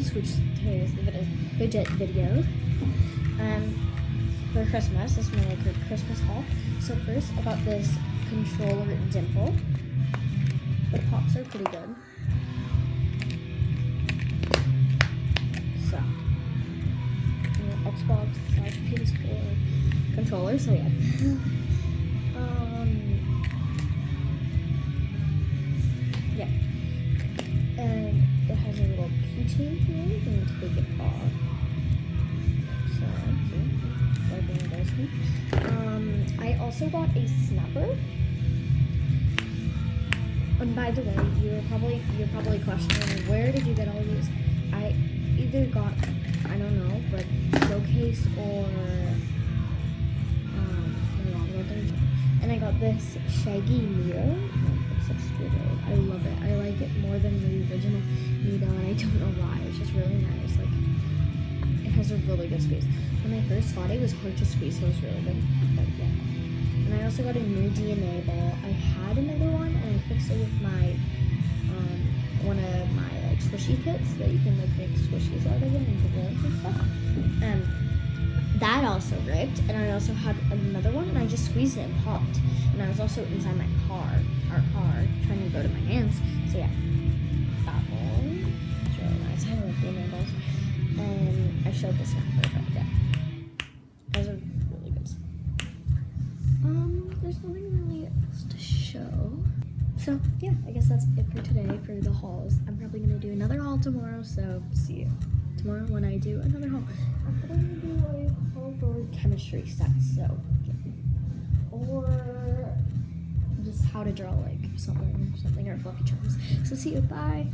switch to the fidget video. For Christmas, this is my Christmas haul. So first, I got this controller dimple. The pops are pretty good. So, Xbox / PS4 controller. So yeah. Yeah. And it has a little keychain here. I'm going to take it off. So, I also got a snapper. And by the way, you're probably questioning, where did you get all these? I either got, I don't know, but Showcase or and I got this Shaggy Nito. It's extruded. I love it. I like it more than the original Nito, and I don't know why. It's just really nice. Like, it has a really good squeeze. When I first got it, it was hard to squeeze, so it was really good. But yeah. And I also got a new DNA ball. I had another one, and I fixed it with my one of my like squishy kits that you can like make squishies out of them and balloons and stuff. That also ripped, and I also had another one, and I just squeezed it and popped. And I was also inside my car, our car, trying to go to my aunt's. So yeah, that one. It's really nice. I love DNA balls. And I showed this number, but yeah, those are really good. There's nothing really else to show. So yeah, I guess that's it for today for the hauls. I'm probably gonna do another haul tomorrow, so see you tomorrow when I do another haul. I'm probably gonna do a haul for chemistry sets, so or just how to draw like something or fluffy charms. So see you, bye.